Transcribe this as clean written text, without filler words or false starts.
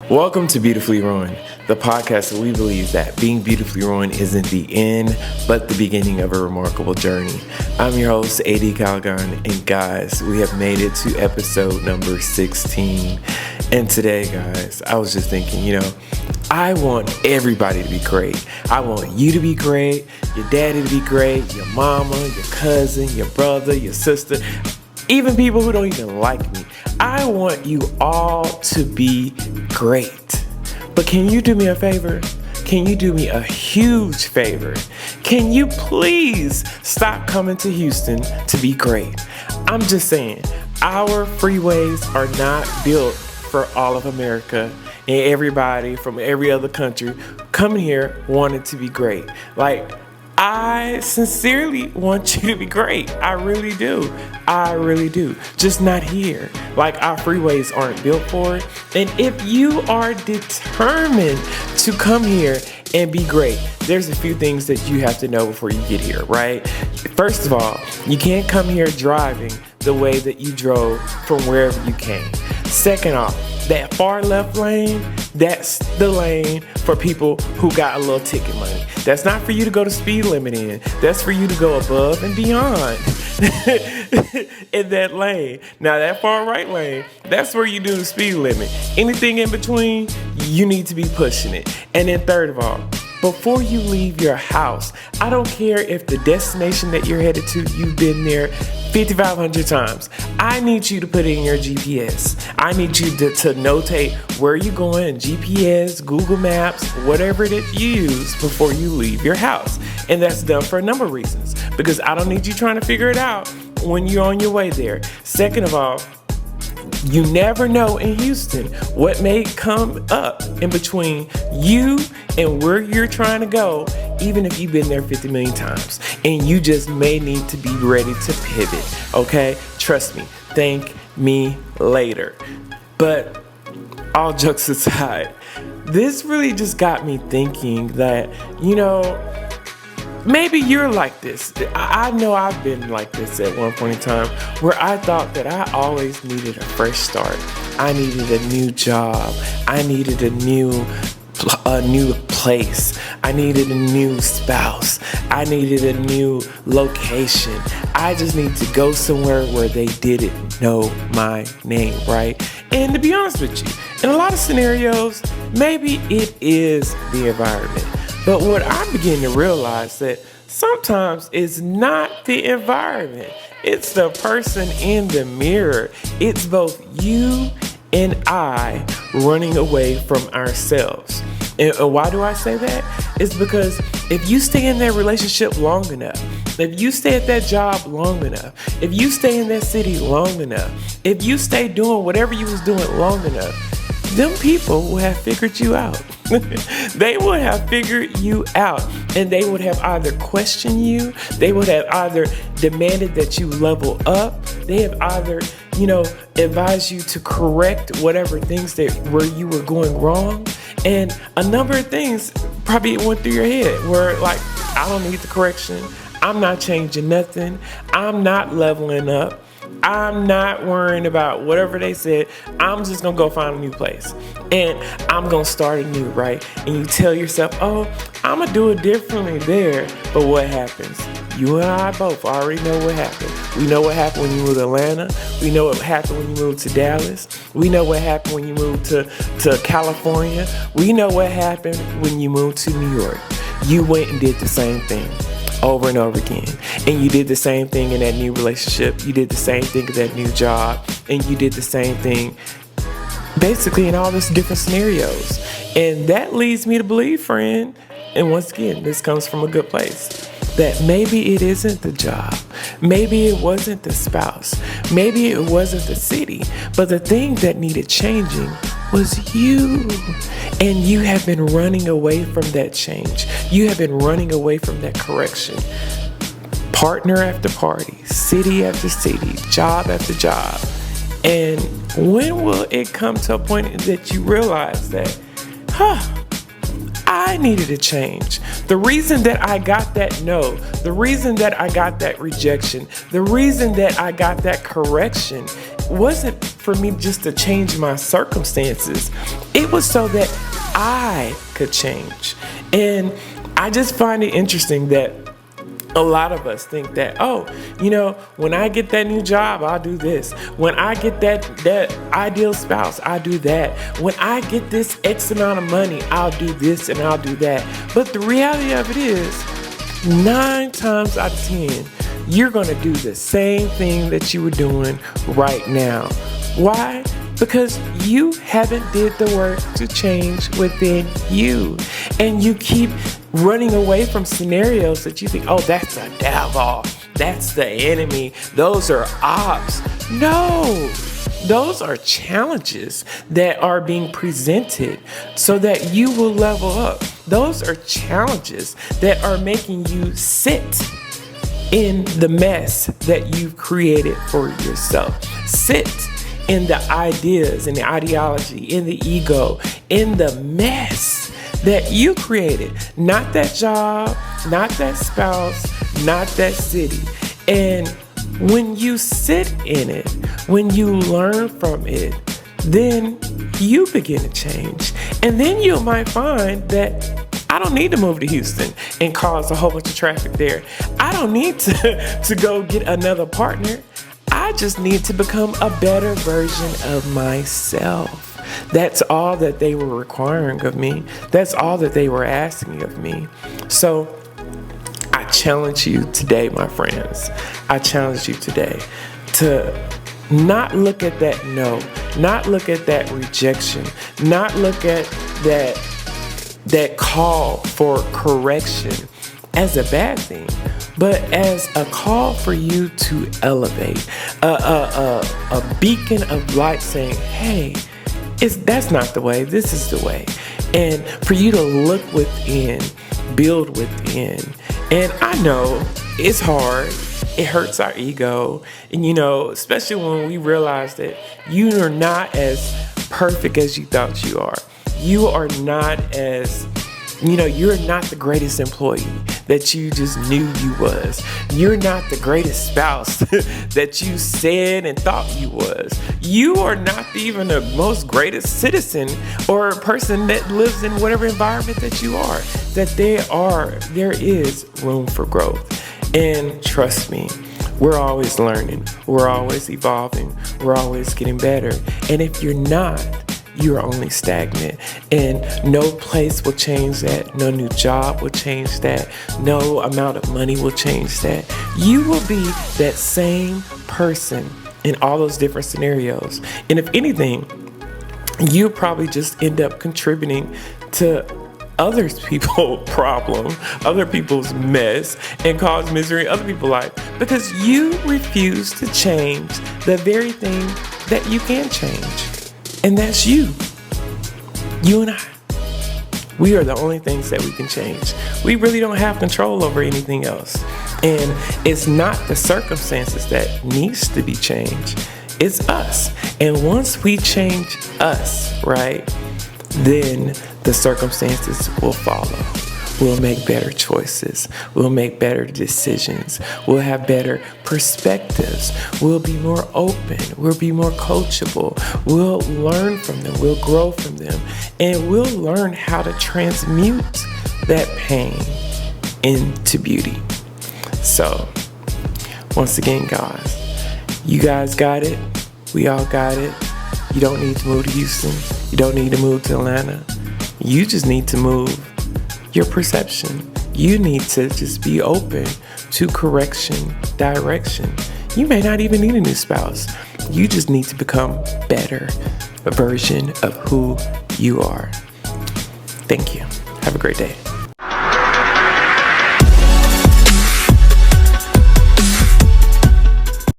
Welcome to Beautifully Ruined, the podcast where we believe that being beautifully ruined isn't the end, but the beginning of a remarkable journey. I'm your host, AD Calgon, and guys, we have made it to episode number 16. And today, guys, I was just thinking, I want everybody to be great. I want you to be great, your daddy to be great, your mama, your cousin, your brother, your sister, even people who don't even like me. I want you all to be great. But can you do me a favor? Can you do me a huge favor? Can you please stop coming to Houston to be great? I'm just saying, our freeways are not built for all of America and everybody from every other country coming here wanting to be great. I sincerely want you to be great. I really do. Just not here. Our freeways aren't built for it. And if you are determined to come here and be great, there's a few things that you have to know before you get here, right? First of all, you can't come here driving the way that you drove from wherever you came. Second off, that far left lane, that's the lane for people who got a little ticket money. That's not for you to go the speed limit in. That's for you to go above and beyond in that lane. Now, that far right lane, that's where you do the speed limit. Anything in between, you need to be pushing it. And then third of all, before you leave your house, I don't care if the destination that you're headed to, you've been there 5,500 times. I need you to put it in your GPS. I need you to notate where you're going, GPS, Google Maps, whatever it is you use before you leave your house. And that's done for a number of reasons, because I don't need you trying to figure it out when you're on your way there. Second of all, you never know in Houston what may come up in between you and where you're trying to go, even if you've been there 50 million times. And you just may need to be ready to pivot, okay? Trust me, thank me later. But all jokes aside, this really just got me thinking that, maybe you're like this. I know I've been like this at one point in time, where I thought that I always needed a fresh start. I needed a new job. I needed a new place. I needed a new spouse. I needed a new location. I just need to go somewhere where they didn't know my name, right? And to be honest with you, in a lot of scenarios, maybe it is the environment. But what I begin to realize that sometimes it's not the environment. It's the person in the mirror. It's both you and I running away from ourselves. And why do I say that? It's because if you stay in that relationship long enough, if you stay at that job long enough, if you stay in that city long enough, if you stay doing whatever you was doing long enough, them people will have figured you out. They would have figured you out, and they would have either questioned you, they would have either demanded that you level up, they have either, advised you to correct whatever things where you were going wrong. And a number of things probably went through your head where I don't need the correction. I'm not changing nothing. I'm not leveling up. I'm not worrying about whatever they said. I'm just going to go find a new place. And I'm going to start anew, right? And you tell yourself, I'm going to do it differently there. But what happens? You and I both already know what happened. We know what happened when you moved to Atlanta. We know what happened when you moved to Dallas. We know what happened when you moved to California. We know what happened when you moved to New York. You went and did the same thing over and over again. And you did the same thing in that new relationship. You did the same thing in that new job. And you did the same thing basically in all these different scenarios. And that leads me to believe, friend, and once again, this comes from a good place, that maybe it isn't the job. Maybe it wasn't the spouse. Maybe it wasn't the city. But the thing that needed changing was you. And you have been running away from that change. You have been running away from that correction. Partner after party, city after city, job after job. And when will it come to a point that you realize that, I needed a change. The reason that I got that no, the reason that I got that rejection, the reason that I got that correction wasn't for me just to change my circumstances. It was so that I could change. And I just find it interesting that a lot of us think that, when I get that new job, I'll do this. When I get that ideal spouse, I'll do that. When I get this X amount of money, I'll do this and I'll do that. But the reality of it is, 9 times out of 10, you're going to do the same thing that you were doing right now. Why? Because you haven't did the work to change within you. And you keep running away from scenarios that you think, that's a devil. That's the enemy. Those are odds. No, those are challenges that are being presented so that you will level up. Those are challenges that are making you sit in the mess that you've created for yourself. Sit in the ideas, in the ideology, in the ego, in the mess that you created. Not that job, not that spouse, not that city. And when you sit in it, when you learn from it, then you begin to change. And then you might find that I don't need to move to Houston and cause a whole bunch of traffic there. I don't need to go get another partner. I just need to become a better version of myself. That's all that they were requiring of me. That's all that they were asking of me. So I challenge you today, my friends. I challenge you today to not look at that no, not look at that rejection, not look at that call for correction as a bad thing, but as a call for you to elevate, a beacon of light saying, hey, that's not the way, this is the way. And for you to look within, build within. And I know it's hard. It hurts our ego. And especially when we realize that you are not as perfect as you thought you are. You are not as, you're not the greatest employee that you just knew you was. You're not the greatest spouse that you said and thought you was. You are not even the most greatest citizen or person that lives in whatever environment that you are. That there is room for growth. And trust me, we're always learning. We're always evolving. We're always getting better. And if you're not, you're only stagnant, and no place will change that. No new job will change that. No amount of money will change that. You will be that same person in all those different scenarios. And if anything, you probably just end up contributing to other people's problem, other people's mess, and cause misery in other people's life because you refuse to change the very thing that you can change. And that's you. You and I. We are the only things that we can change. We really don't have control over anything else. And it's not the circumstances that needs to be changed. It's us. And once we change us, right, then the circumstances will follow. We'll make better choices. We'll make better decisions. We'll have better perspectives. We'll be more open. We'll be more coachable. We'll learn from them. We'll grow from them. And we'll learn how to transmute that pain into beauty. So, once again, guys, you guys got it. We all got it. You don't need to move to Houston. You don't need to move to Atlanta. You just need to move your perception. You need to just be open to correction, direction. You may not even need a new spouse. You just need to become better, a version of who you are. Thank you. Have a great day.